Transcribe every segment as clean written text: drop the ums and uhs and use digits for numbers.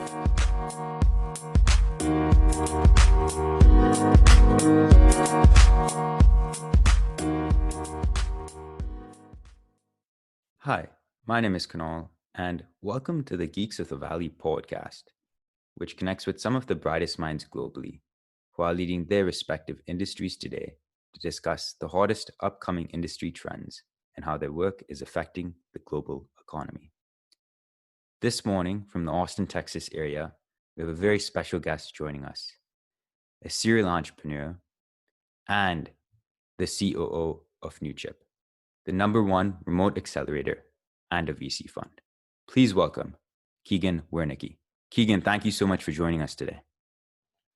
Hi, my name is Kunal, and welcome to the Geeks of the Valley podcast, which connects with some of the brightest minds globally who are leading their respective industries today to discuss the hottest upcoming industry trends and how their work is affecting the global economy. This morning, from the Austin, Texas area, we have a very special guest joining us, a serial entrepreneur and the COO of Newchip, the #1 remote accelerator and a VC fund. Please welcome Keagan Wernicke. Keagan, thank you so much for joining us today.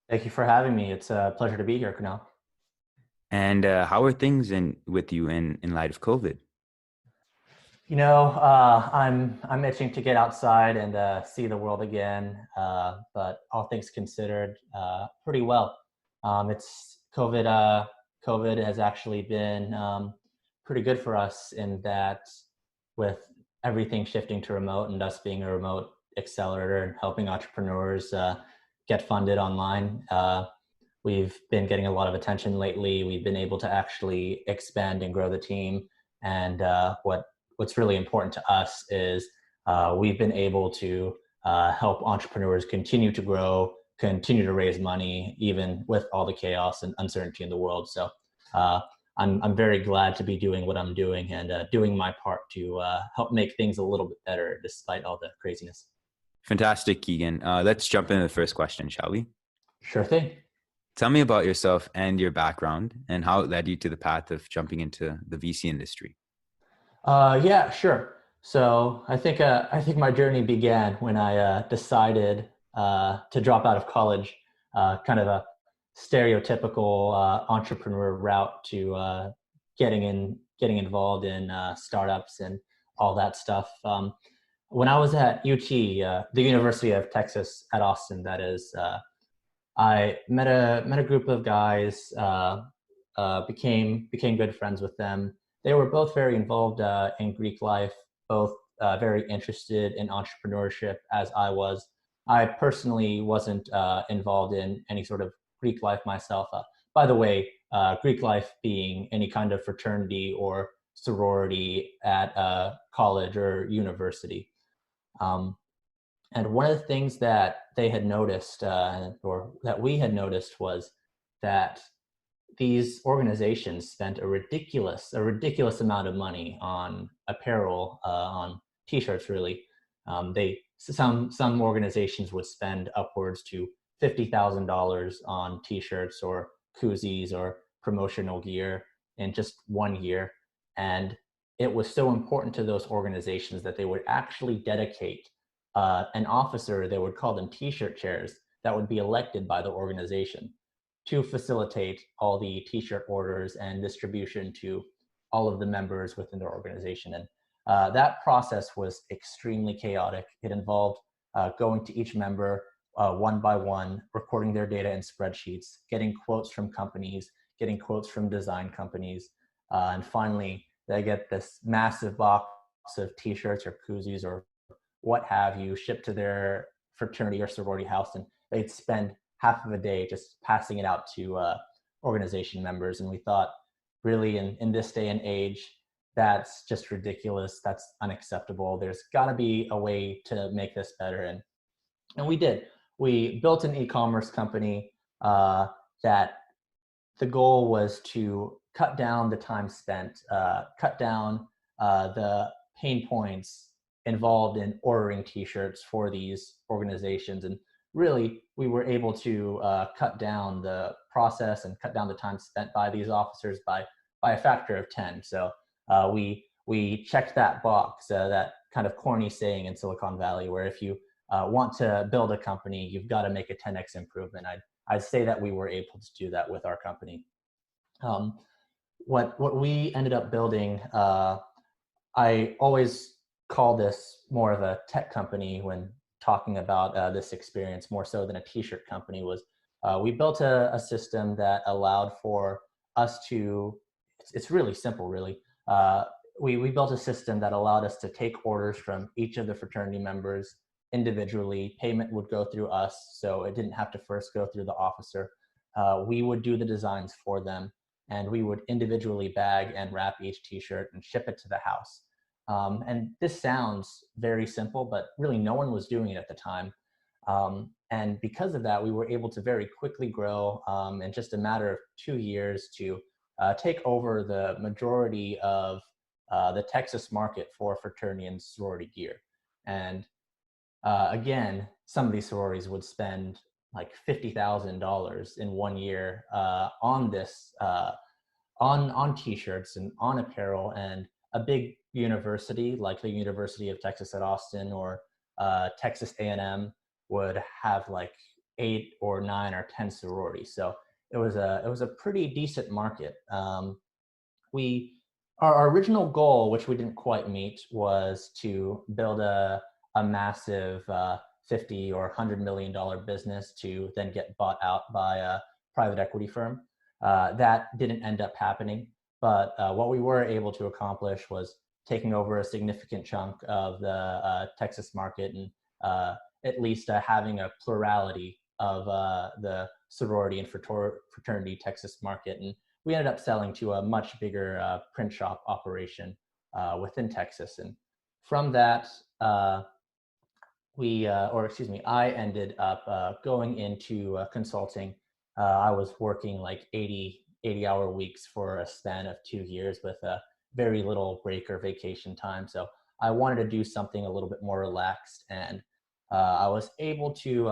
Thank you for having me. It's a pleasure to be here, Kunal. And how are things with you in light of COVID? You know, I'm itching to get outside and see the world again. But all things considered, pretty well. It's COVID. COVID has actually been pretty good for us in that, with everything shifting to remote and us being a remote accelerator and helping entrepreneurs get funded online. We've been getting a lot of attention lately. We've been able to actually expand and grow the team. And what's really important to us is we've been able to help entrepreneurs continue to grow, continue to raise money, even with all the chaos and uncertainty in the world. So I'm very glad to be doing what I'm doing and doing my part to help make things a little bit better despite all the craziness. Fantastic, Keagan. Let's jump into the first question, shall we? Sure thing. Tell me about yourself and your background and how it led you to the path of jumping into the VC industry. Yeah, sure. So I think my journey began when I decided to drop out of college, kind of a stereotypical entrepreneur route to getting involved in startups and all that stuff. When I was at UT, the University of Texas at Austin, that is, I met a group of guys, became good friends with them. They were both very involved in Greek life, both very interested in entrepreneurship as I was. I personally wasn't involved in any sort of Greek life myself. By the way, Greek life being any kind of fraternity or sorority at college or university. And one of the things that they had noticed, or that we had noticed, was that these organizations spent a ridiculous amount of money on apparel, on T-shirts. Really, some organizations would spend upwards to $50,000 on T-shirts or koozies or promotional gear in just 1 year, and it was so important to those organizations that they would actually dedicate an officer. They would call them T-shirt chairs that would be elected by the organization to facilitate all the T-shirt orders and distribution to all of the members within their organization. And that process was extremely chaotic. It involved going to each member one by one, recording their data in spreadsheets, getting quotes from companies, getting quotes from design companies, and finally they get this massive box of T-shirts or koozies or what have you shipped to their fraternity or sorority house, and they'd spend half of a day just passing it out to organization members. And we thought, really, in this day and age, that's just ridiculous. That's unacceptable. There's got to be a way to make this better. And we did. We built an e-commerce company that the goal was to cut down the time spent, cut down the pain points involved in ordering T-shirts for these organizations. And really, we were able to cut down the process and cut down the time spent by these officers by a factor of 10. So we checked that box, that kind of corny saying in Silicon Valley, where if you want to build a company, you've got to make a 10x improvement. I'd say that we were able to do that with our company. What we ended up building, I always call this more of a tech company when talking about this experience, more so than a T-shirt company, was we built a system that allowed for us to, it's really simple, really. We built a system that allowed us to take orders from each of the fraternity members, individually. Payment would go through us, so it didn't have to first go through the officer. We would do the designs for them, and we would individually bag and wrap each t-shirt and ship it to the house. And this sounds very simple, but really no one was doing it at the time. And because of that, we were able to very quickly grow in just a matter of 2 years to take over the majority of the Texas market for fraternity and sorority gear. And again, some of these sororities would spend like $50,000 in 1 year on this, on t-shirts and on apparel. And a big university like the University of Texas at Austin or Texas A&M would have like 8 or 9 or 10 sororities. So it was a pretty decent market. We Our original goal, which we didn't quite meet, was to build a massive 50 or $100 million business to then get bought out by a private equity firm. That didn't end up happening, but what we were able to accomplish was taking over a significant chunk of the Texas market and at least having a plurality of the sorority and fraternity Texas market. And we ended up selling to a much bigger print shop operation within Texas. And from that, I ended up going into consulting. I was working like 80-hour weeks for a span of 2 years with very little break or vacation time. So I wanted to do something a little bit more relaxed, and I was able to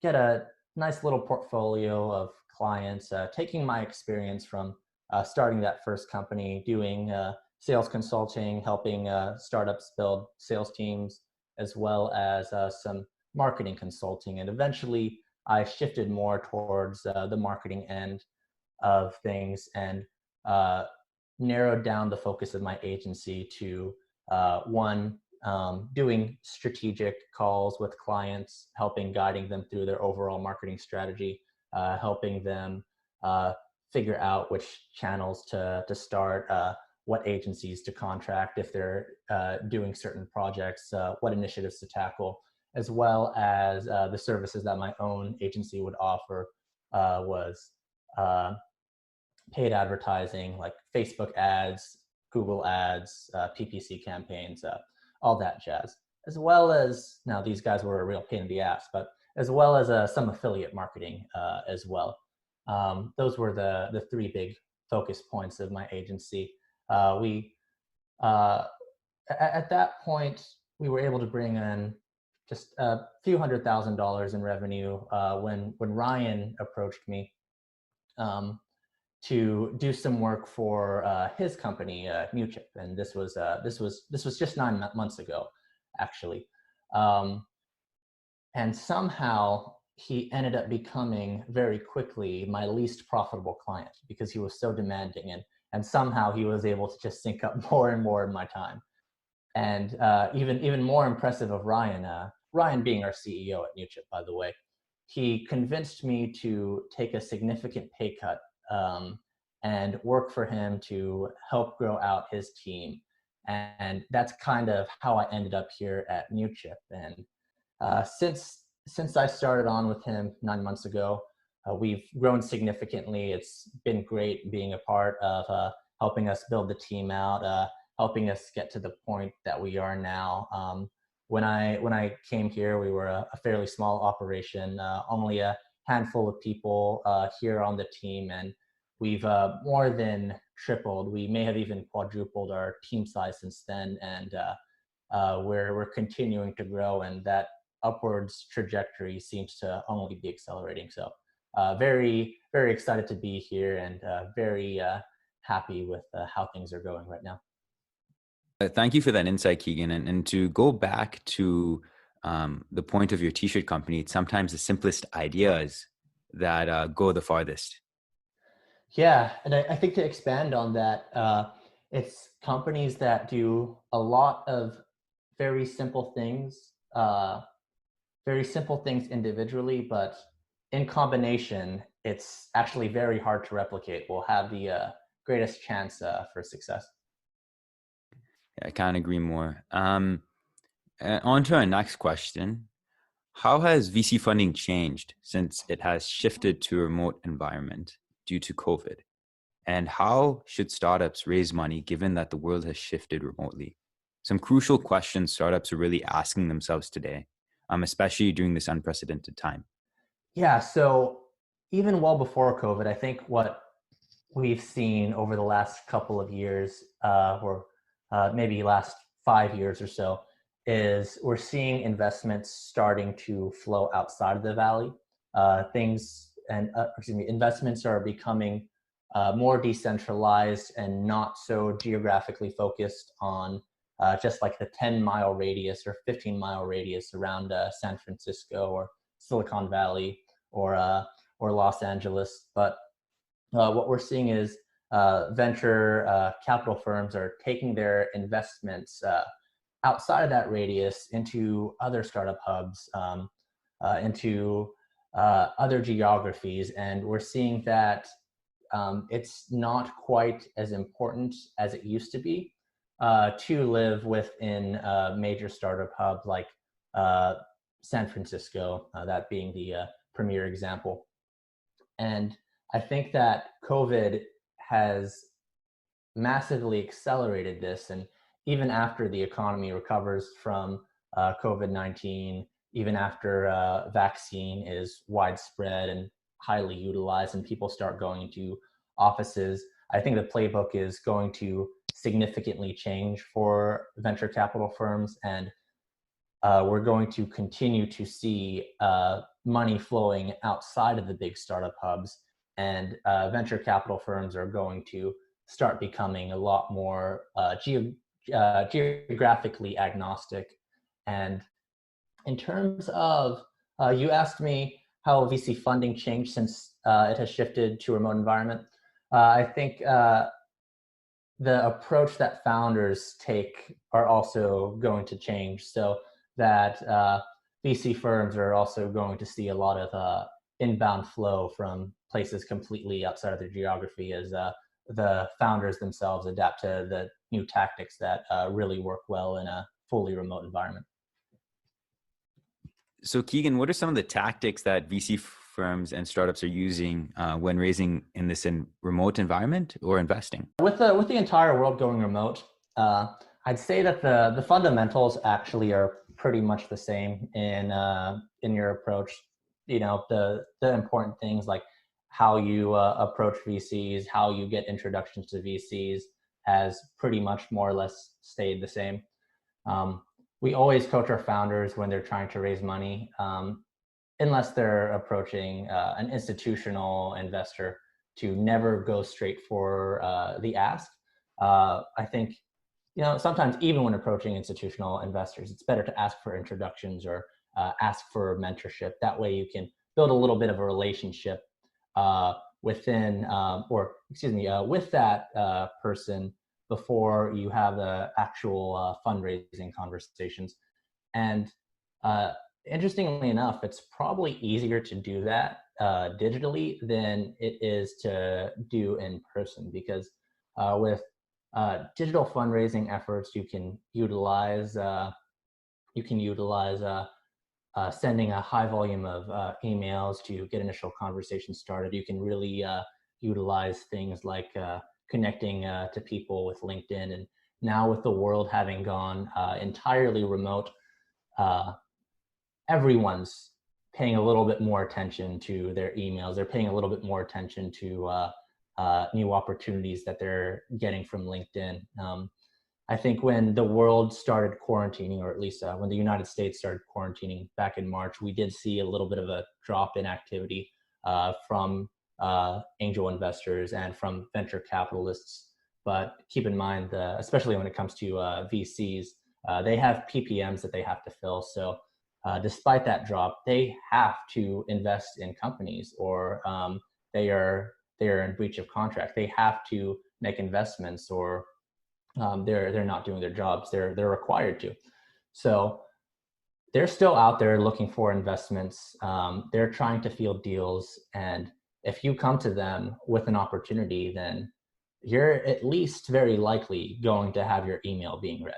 get a nice little portfolio of clients, taking my experience from starting that first company, doing sales consulting, helping startups build sales teams, as well as some marketing consulting. And eventually I shifted more towards the marketing end of things and narrowed down the focus of my agency to one, doing strategic calls with clients, guiding them through their overall marketing strategy, helping them figure out which channels to start, what agencies to contract if they're doing certain projects, what initiatives to tackle, as well as the services that my own agency would offer was paid advertising like Facebook ads, Google ads, PPC campaigns, all that jazz. As well as, now these guys were a real pain in the ass, but as well as some affiliate marketing as well. Those were the three big focus points of my agency. At that point, we were able to bring in just a few $100,000 in revenue when Ryan approached me to do some work for his company, Newchip, and this was just 9 months ago, actually. And somehow he ended up becoming very quickly my least profitable client because he was so demanding, and somehow he was able to just sink up more and more of my time. And even more impressive of Ryan, Ryan being our CEO at Newchip, by the way, he convinced me to take a significant pay cut and work for him to help grow out his team. And that's kind of how I ended up here at Newchip. And since I started on with him 9 months ago, we've grown significantly. It's been great being a part of helping us build the team out, helping us get to the point that we are now. When I came here, we were a fairly small operation, only a handful of people here on the team, and we've more than tripled. We may have even quadrupled our team size since then, and we're continuing to grow, and that upwards trajectory seems to only be accelerating. So very, very excited to be here, and very happy with how things are going right now. Thank you for that insight, Keagan. And to go back to the point of your t-shirt company, it's sometimes the simplest ideas that go the farthest. Yeah, and I think to expand on that, it's companies that do a lot of very simple things, individually, but in combination, it's actually very hard to replicate. Will have the greatest chance for success. I can't agree more. On to our next question. How has VC funding changed since it has shifted to a remote environment due to COVID? And how should startups raise money given that the world has shifted remotely? Some crucial questions startups are really asking themselves today, especially during this unprecedented time. Yeah, so even well before COVID, I think what we've seen over the last couple of years, or maybe last 5 years or so, is we're seeing investments starting to flow outside of the valley. Investments are becoming more decentralized and not so geographically focused on just like the 10-mile radius or 15-mile radius around San Francisco or Silicon Valley or Los Angeles. But what we're seeing is venture capital firms are taking their investments outside of that radius into other startup hubs, into other geographies. And we're seeing that it's not quite as important as it used to be to live within a major startup hub like San Francisco, that being the premier example. And I think that COVID has massively accelerated this. And even after the economy recovers from COVID-19, even after vaccine is widespread and highly utilized and people start going into offices, I think the playbook is going to significantly change for venture capital firms. And we're going to continue to see money flowing outside of the big startup hubs, and venture capital firms are going to start becoming a lot more geographically agnostic. And in terms of, you asked me how VC funding changed since it has shifted to a remote environment. I think the approach that founders take are also going to change, so that VC firms are also going to see a lot of inbound flow from places completely outside of their geography as the founders themselves adapt to the new tactics that really work well in a fully remote environment. So, Keagan, what are some of the tactics that VC firms and startups are using when raising in this remote environment or investing? With the entire world going remote, I'd say that the fundamentals actually are pretty much the same in your approach. You know, the important things like how you approach VCs, how you get introductions to VCs has pretty much more or less stayed the same. We always coach our founders when they're trying to raise money, unless they're approaching an institutional investor, to never go straight for the ask. I think, you know, sometimes even when approaching institutional investors, it's better to ask for introductions or ask for mentorship. That way you can build a little bit of a relationship with that person before you have the actual fundraising conversations. And interestingly enough, it's probably easier to do that digitally than it is to do in person, because with digital fundraising efforts, you can utilize sending a high volume of emails to get initial conversations started. You can really utilize things like connecting to people with LinkedIn. And now with the world having gone entirely remote, everyone's paying a little bit more attention to their emails. They're paying a little bit more attention to new opportunities that they're getting from LinkedIn. I think when the world started quarantining, or at least when the United States started quarantining back in March, we did see a little bit of a drop in activity from angel investors and from venture capitalists. But keep in mind, especially when it comes to VCs, they have PPMs that they have to fill. So despite that drop, they have to invest in companies, or they are in breach of contract. They have to make investments, or they're not doing their jobs. They're required to. So they're still out there looking for investments. They're trying to field deals, and if you come to them with an opportunity, then you're at least very likely going to have your email being read.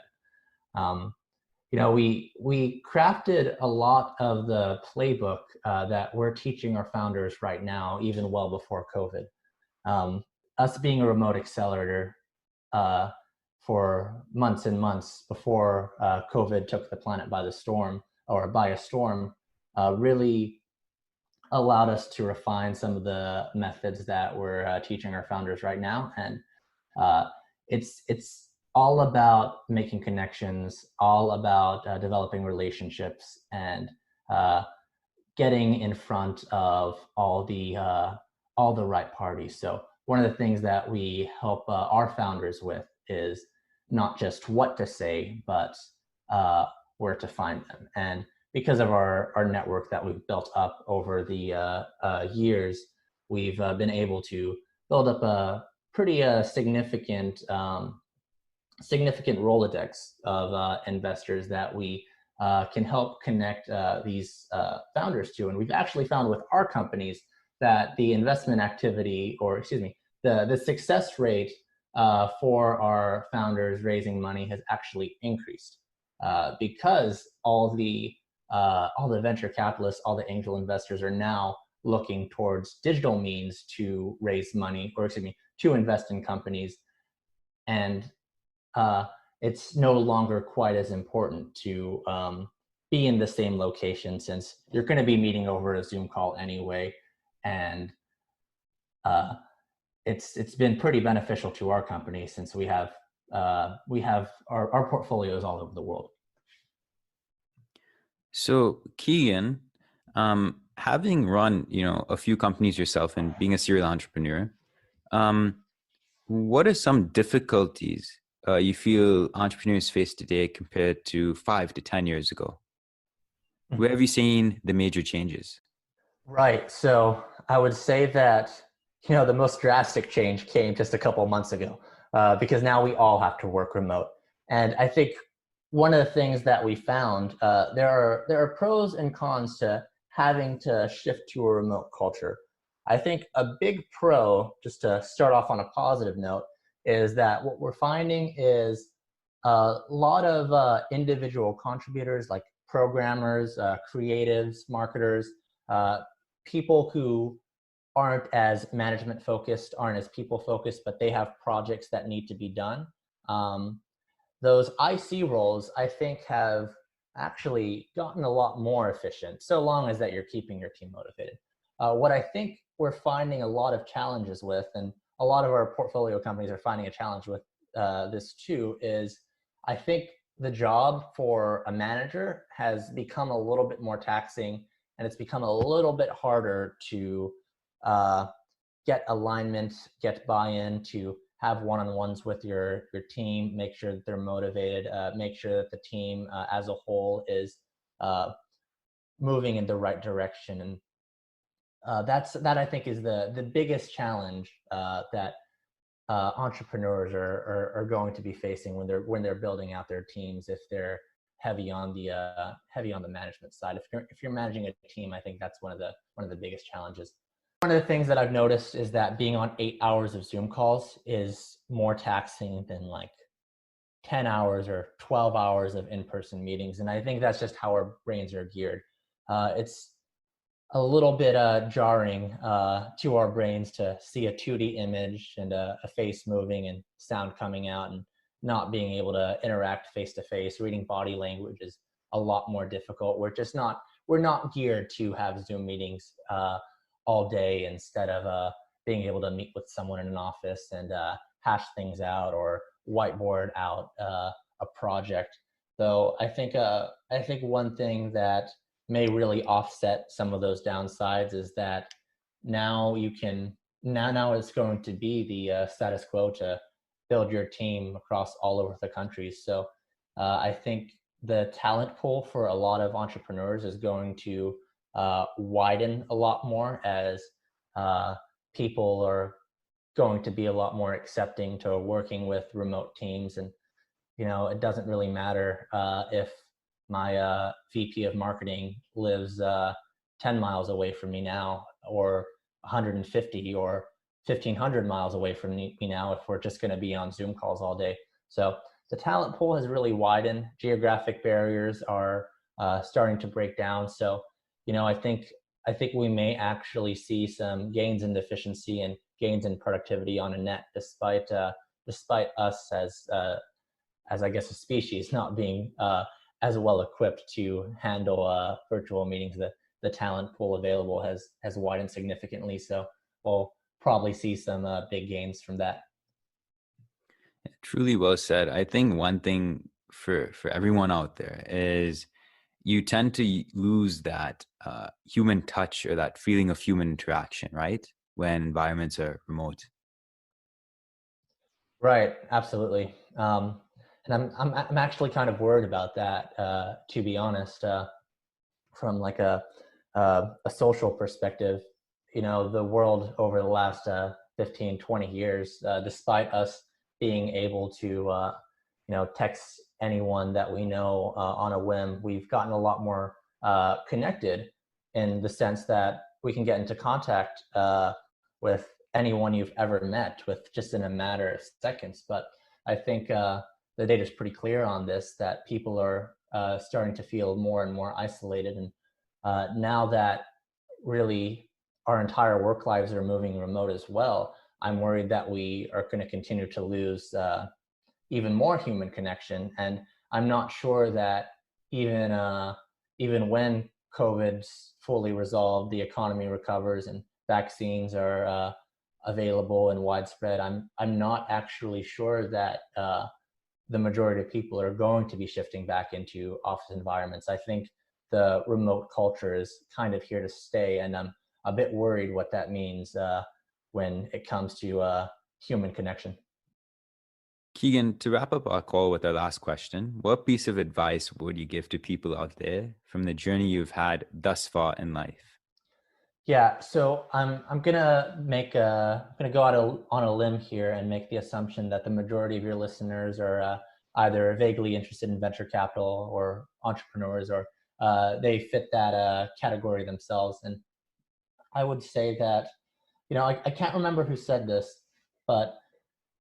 we crafted a lot of the playbook that we're teaching our founders right now, even well before COVID. Us being a remote accelerator uh, for months and months before COVID took the planet by the storm or by a storm, really allowed us to refine some of the methods that we're teaching our founders right now. And uh, it's all about making connections, all about developing relationships, and uh, getting in front of all the right parties. So one of the things that we help our founders with is not just what to say, but where to find them. And because of our network that we've built up over the years, we've been able to build up a pretty significant Rolodex of investors that we can help connect these founders to. And we've actually found with our companies that the investment activity, or excuse me, the success rate for our founders raising money has actually increased because all the venture capitalists, all the angel investors are now looking towards digital means to raise money, or excuse me, to invest in companies. And uh, it's no longer quite as important to be in the same location, since you're going to be meeting over a Zoom call anyway. And it's been pretty beneficial to our company, since we have our portfolios all over the world. So, Keegan, having run, a few companies yourself and being a serial entrepreneur, um, what are some difficulties you feel entrepreneurs face today compared to 5 to 10 years ago? Where have you seen the major changes? Right. So I would say that, the most drastic change came just a couple of months ago, because now we all have to work remote. And I think one of the things that we found, there are pros and cons to having to shift to a remote culture. I think a big pro, just to start off on a positive note, is that what we're finding is a lot of individual contributors, like programmers, creatives, marketers, uh, people who aren't as management focused, aren't as people focused, but they have projects that need to be done. Um, those IC roles, I think, have actually gotten a lot more efficient, so long as that you're keeping your team motivated. What I think we're finding a lot of challenges with, and a lot of our portfolio companies are finding a challenge with this too, is I think the job for a manager has become a little bit more taxing, and it's become a little bit harder to uh, get alignment, get buy-in, to have one-on-ones with your team, make sure that they're motivated, make sure that the team as a whole is moving in the right direction. And that I think is the biggest challenge that entrepreneurs are going to be facing when they're building out their teams, if they're heavy on the management side. If you're managing a team, I think that's one of the biggest challenges. One of the things that I've noticed is that being on 8 hours of Zoom calls is more taxing than like 10 hours or 12 hours of in-person meetings. And I think that's just how our brains are geared. It's a little bit jarring to our brains to see a 2D image and a face moving and sound coming out, and not being able to interact face to face. Reading body language is a lot more difficult. We're not geared to have Zoom meetings all day, instead of being able to meet with someone in an office and hash things out, or whiteboard out a project. So I think one thing that may really offset some of those downsides is that now it's going to be the status quo to build your team across all over the country. So I think the talent pool for a lot of entrepreneurs is going to widen a lot more, as people are going to be a lot more accepting to working with remote teams. And it doesn't really matter if my VP of marketing lives 10 miles away from me now, or 150 or 1,500 miles away from me now, if we're just going to be on Zoom calls all day. So the talent pool has really widened. Geographic barriers are starting to break down. So, I think we may actually see some gains in efficiency and gains in productivity on a net, despite us as I guess a species not being as well equipped to handle virtual meetings. The talent pool available has widened significantly. So we'll probably see some big gains from that. Truly well said. I think one thing for everyone out there is you tend to lose that human touch or that feeling of human interaction, right? When environments are remote. Right, absolutely. And I'm actually kind of worried about that, to be honest, from like a social perspective. The world over the last 15, 20 years, despite us being able to, text anyone that we know on a whim, we've gotten a lot more connected in the sense that we can get into contact with anyone you've ever met with just in a matter of seconds. But I think the data is pretty clear on this, that people are starting to feel more and more isolated. And now that really our entire work lives are moving remote as well, I'm worried that we are going to continue to lose even more human connection. And I'm not sure that even when COVID's fully resolved, the economy recovers, and vaccines are available and widespread, I'm not actually sure that the majority of people are going to be shifting back into office environments. I think the remote culture is kind of here to stay, and I'm a bit worried what that means when it comes to human connection. Keagan, to wrap up our call with our last question, what piece of advice would you give to people out there from the journey you've had thus far in life? Yeah, so I'm gonna go out on a limb here and make the assumption that the majority of your listeners are either vaguely interested in venture capital or entrepreneurs, or they fit that category themselves. And I would say that, I can't remember who said this, but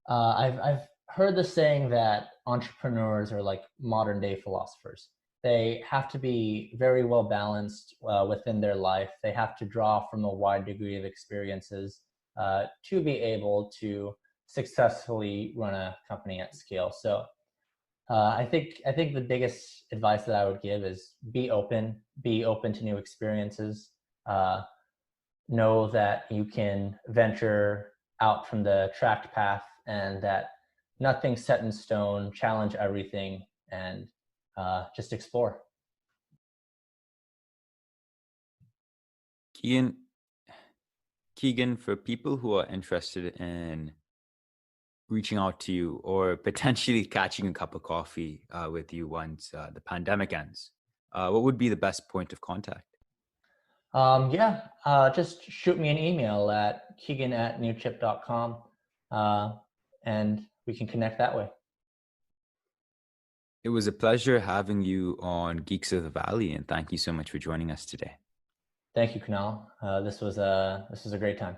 I've heard the saying that entrepreneurs are like modern day philosophers. They have to be very well balanced within their life. They have to draw from a wide degree of experiences to be able to successfully run a company at scale. So I think the biggest advice that I would give is be open to new experiences. Uh, know that you can venture out from the tracked path, and that nothing's set in stone. Challenge everything, and just explore. Keagan, Keagan, for people who are interested in reaching out to you or potentially catching a cup of coffee with you once the pandemic ends, what would be the best point of contact? Yeah, just shoot me an email at keagan@newchip.com, and we can connect that way. It was a pleasure having you on Geeks of the Valley, and thank you so much for joining us today. Thank you, Kunal. This was a great time.